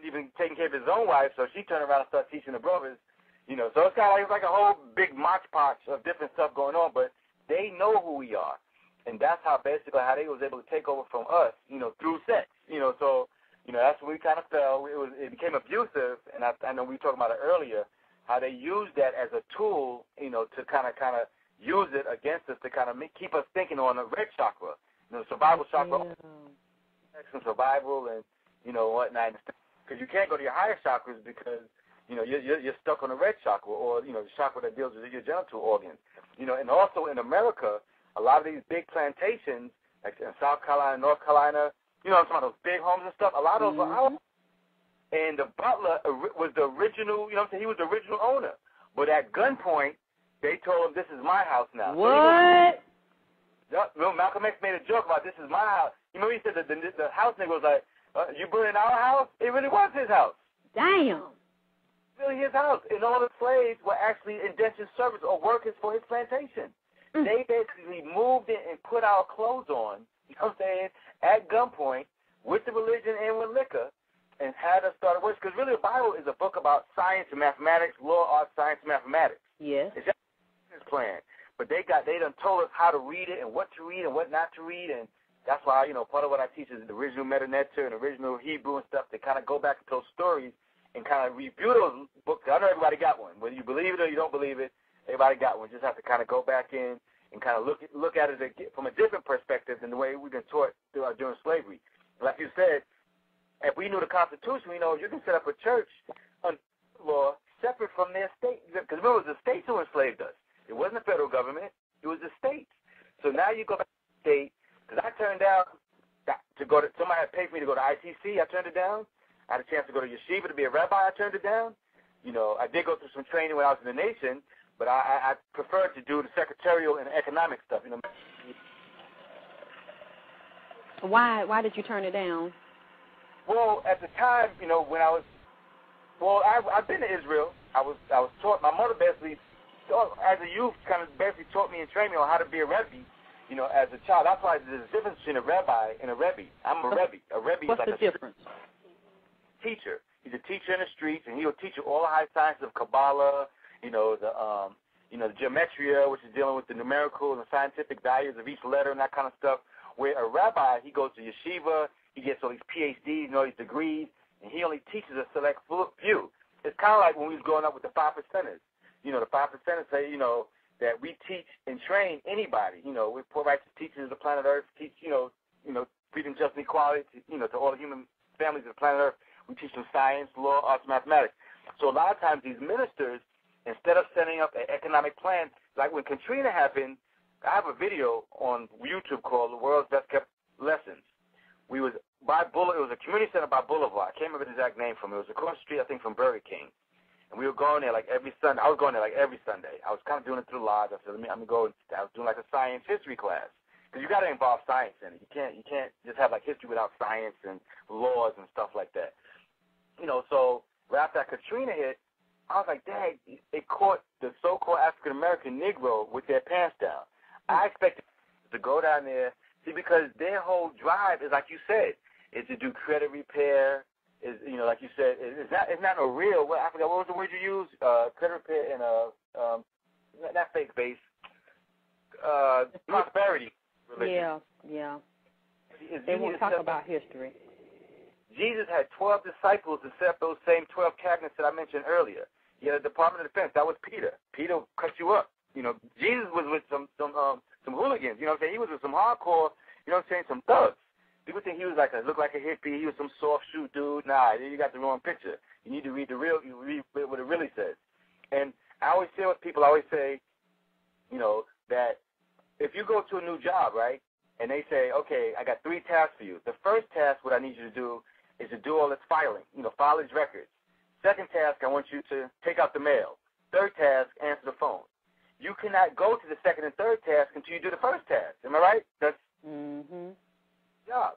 even taking care of his own wife, so she turned around and started teaching the brothers. So it's kind of like a whole big mosh-potch of different stuff going on, but they know who we are. And that's how basically how they was able to take over from us, through sex. So, that's when we kind of fell. It became abusive, and I know we were talking about it earlier, how they used that as a tool, to kind of use it against us to kind of keep us thinking on the red chakra, survival chakra, sex and survival and, whatnot. Because you can't go to your higher chakras because, you're stuck on the red chakra or, the chakra that deals with your genital organs. And also in America, a lot of these big plantations, like in South Carolina, North Carolina, some of those big homes and stuff, a lot of those were ours. And the butler was the original, he was the original owner. But at gunpoint, they told him, this is my house now. What? So Malcolm X made a joke about this is my house. He said that the house nigga was like, you burning our house? It really was his house. Damn. Really his house. And all the slaves were actually indentured servants or workers for his plantation. They basically moved in and put our clothes on, at gunpoint with the religion and with liquor and had us start worship. Because really the Bible is a book about science and mathematics, law, art, science, and mathematics. Yes. It's just a business plan. But they done told us how to read it and what to read and what not to read. And that's why, part of what I teach is the original Meta-Netter and original Hebrew and stuff. They kind of go back to those stories and kind of review those books. I know everybody got one. Whether you believe it or you don't believe it, everybody got one. Just have to kind of go back in and kind of look at it from a different perspective than the way we've been taught during slavery. Like you said, if we knew the Constitution, we know you can set up a church under law separate from their state. Because remember, it was the states who enslaved us. It wasn't the federal government. It was the states. So now you go back to the state. Because I turned down somebody had paid for me to go to ITC. I turned it down. I had a chance to go to Yeshiva to be a rabbi. I turned it down. I did go through some training when I was in the nation, but I preferred to do the secretarial and economic stuff. Why did you turn it down? Well, at the time, when I was, I've been to Israel. I was taught. My mother basically, as a youth, kind of basically taught me and trained me on how to be a rebbe. As a child. That's why there's a difference between a rabbi and a rebbe. I'm a rebbe. A rebbe is like What's the difference? Teacher. He's a teacher in the streets, and he'll teach you all the high sciences of Kabbalah, the gematria, which is dealing with the numerical and the scientific values of each letter and that kind of stuff. Where a rabbi, he goes to yeshiva, he gets all these PhDs and all these degrees, and he only teaches a select few. It's kind of like when we was growing up with the 5%ers. The 5%ers say, that we teach and train anybody. We're poor righteous teachers of the planet Earth, teach, freedom, justice, and equality, to all the human families of the planet Earth. We teach them science, law, arts, mathematics. So a lot of times these ministers, instead of setting up an economic plan, like when Katrina happened, I have a video on YouTube called The World's Best Kept Lessons. We was by it was a community center by Boulevard. I can't remember the exact name from it. It was across the street, I think, from Burger King. And we were going there like every Sunday. I was going there like every Sunday. I was kind of doing it through live. I said, I'm going to go. I was doing like a science history class. Because you got to involve science in it. You can't just have like history without science and laws and stuff like that. So right after Katrina hit, I was like, dang, it caught the so-called African-American Negro with their pants down. I expected to go down there, see, because their whole drive is, like you said, is to do credit repair, is, like you said, it's not no real, I forgot, what was the word you used? Credit repair and, not faith-based, prosperity religion. Yeah. They won't talk about history. Jesus had 12 disciples to set up those same 12 cabinets that I mentioned earlier. He had a Department of Defense. That was Peter. Peter cut you up. Jesus was with some hooligans. You know what I'm saying? He was with some hardcore, some thugs. People think he was looked like a hippie. He was some soft shoe dude. Nah, you got the wrong picture. You need to read what it really says. And I always say with people, that if you go to a new job, right, and they say, okay, I got 3 tasks for you. The first task, what I need you to do is to do all this filing, file these records. Second task, I want you to take out the mail. Third task, answer the phone. You cannot go to the second and third task until you do the first task. Am I right? That's job.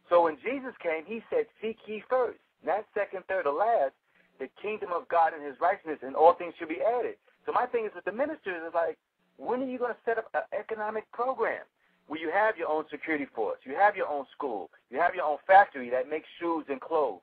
So when Jesus came, he said, seek ye first, not second, third, or last, the kingdom of God and his righteousness, and all things should be added. So my thing is with the ministers is like, when are you going to set up an economic program where you have your own security force, you have your own school, you have your own factory that makes shoes and clothes,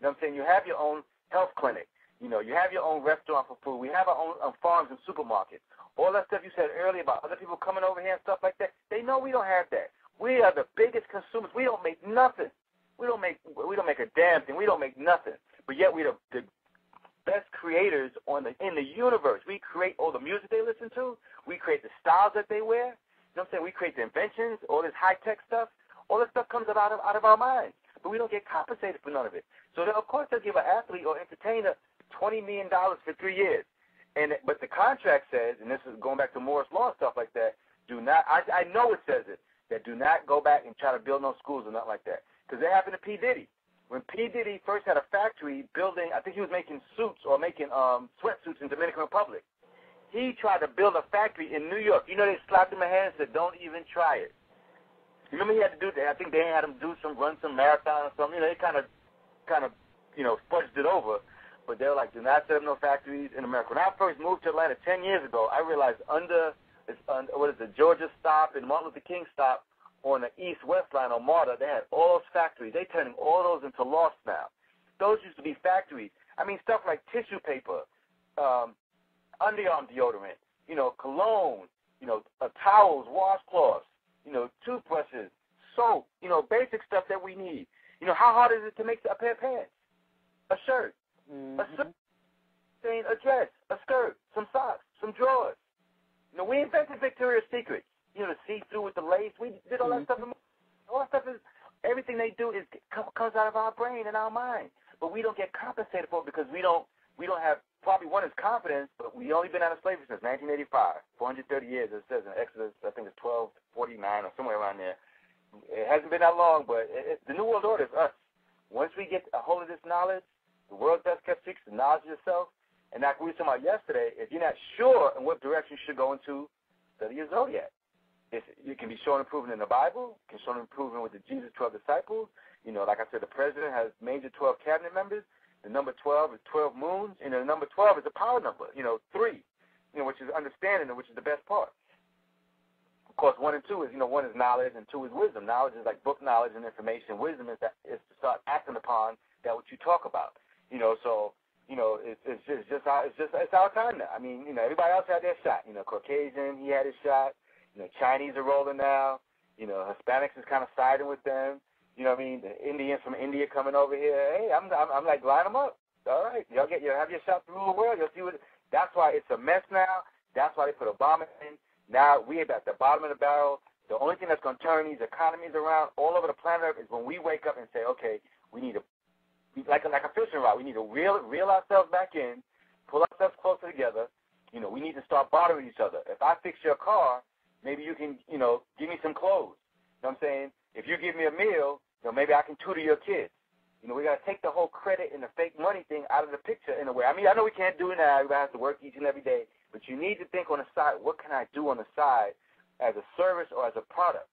You know what I'm saying? You have your own health clinic. You know, you have your own restaurant for food. We have our own farms and supermarkets. All that stuff you said earlier about other people coming over here and stuff like that, they know we don't have that. We are the biggest consumers. We don't make nothing. We don't make a damn thing. We don't make nothing. But yet we're the best creators in the universe. We create all the music they listen to. We create the styles that they wear. You know what I'm saying? We create the inventions, all this high-tech stuff. All this stuff comes out of our minds. But we don't get compensated for none of it. So, of course, they'll give an athlete or entertainer $20 million for 3 years. But the contract says, and this is going back to Moore's Law and stuff like that, do not, I know it says it, that do not go back and try to build no schools or nothing like that. Because that happened to P. Diddy. When P. Diddy first had a factory building, I think he was making suits or making sweatsuits in Dominican Republic. He tried to build a factory in New York. You know, they slapped him in the hand and said, don't even try it. You remember he had to do that? I think they had him run some marathon or something. You know, they kind of, fudged it over. But they were like, do not set up no factories in America. When I first moved to Atlanta 10 years ago, I realized under the Georgia stop and Martin Luther King stop on the east-west line on MARTA, they had all those factories. They're turning all those into lofts now. Those used to be factories. I mean, stuff like tissue paper, underarm deodorant, you know, cologne, you know, towels, washcloths, you know, toothbrushes, soap, you know, basic stuff that we need. You know, how hard is it to make a pair of pants, a shirt, a suit, a dress, a skirt, some socks, some drawers? You know, we invented Victoria's Secret. You know, the see-through with the lace. We did all that stuff. All that stuff is, everything they do comes out of our brain and our mind. But we don't get compensated for it because we don't have, probably one is confidence, but we only been out of slavery since 1985, 430 years, it says in Exodus, I think it's 1249 or somewhere around there. It hasn't been that long, but the New World Order is us. Once we get a hold of this knowledge, the world's best kept secret, the knowledge of yourself, and like we were talking about yesterday, if you're not sure in what direction you should go into, study your zodiac. You can be shown improvement in the Bible, can show improvement with the Jesus 12 disciples. You know, like I said, the president has major 12 cabinet members. The number 12 is 12 moons. You know, the number 12 is a power number, you know, 3, you know, which is understanding, which is the best part. Of course, 1 and 2 is, you know, 1 is knowledge and 2 is wisdom. Knowledge is like book knowledge and information. Wisdom is to start acting upon that what you talk about. You know, so, you know, it's our time now. I mean, you know, everybody else had their shot. You know, Caucasian, he had his shot. You know, Chinese are rolling now. You know, Hispanics is kind of siding with them. You know what I mean? The Indians from India coming over here. Hey, I'm like, line them up. All right, you'll have your shot to rule the world. You'll see what. That's why it's a mess now. That's why they put Obama in. Now we're at the bottom of the barrel. The only thing that's going to turn these economies around all over the planet Earth is when we wake up and say, okay, we need to, like a fishing rod, we need to reel ourselves back in, pull ourselves closer together. You know, we need to start bothering each other. If I fix your car, maybe you can, you know, give me some clothes. You know what I'm saying? If you give me a meal, you know, maybe I can tutor your kids. You know, we got to take the whole credit and the fake money thing out of the picture in a way. I mean, I know we can't do it now. Everybody has to work each and every day. But you need to think on the side, what can I do on the side as a service or as a product?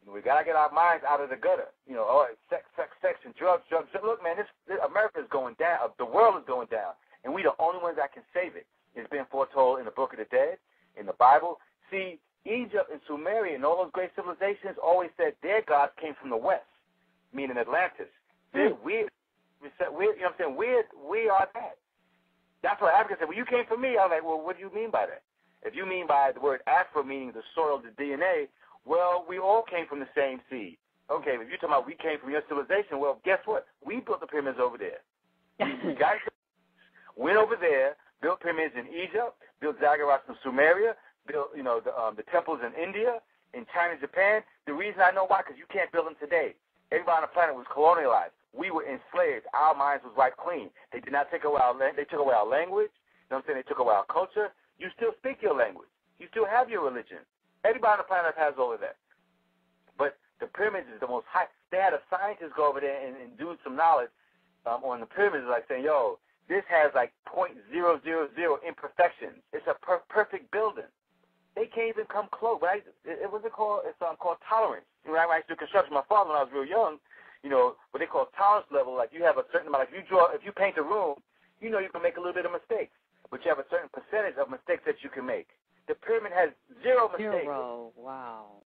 You know, we got to get our minds out of the gutter. You know, sex, and drugs. Look, man, this America is going down. The world is going down. And we the only ones that can save it. It's been foretold in the Book of the Dead, in the Bible. See, Egypt and Sumeria and all those great civilizations always said their gods came from the west, meaning Atlantis. We're, you know what I'm saying? We are that. That's what Africa said. Well, you came from me. I was like, well, what do you mean by that? If you mean by the word Afro, meaning the soil, the DNA, well, we all came from the same seed. Okay, if you're talking about we came from your civilization, well, guess what? We built the pyramids over there. We went over there, built pyramids in Egypt, built ziggurats in Sumeria, built, you know, the temples in India, in China, Japan. The reason I know why, because you can't build them today. Everybody on the planet was colonialized. We were enslaved. Our minds was wiped clean. They did not take away they took away our language. You know what I'm saying? They took away our culture. You still speak your language. You still have your religion. Everybody on the planet has all of that. But the pyramids is the most high. They had a scientist go over there and do some knowledge on the pyramids, like saying, yo, this has like 0.000 imperfections. It's a perfect building. They can't even come close. Right? What's it called? It's called tolerance. When I used to do construction, my father, when I was real young, you know, what they call tolerance level, like you have a certain amount. If you paint a room, you know you can make a little bit of mistakes, but you have a certain percentage of mistakes that you can make. The pyramid has 0 mistakes. 0. Wow.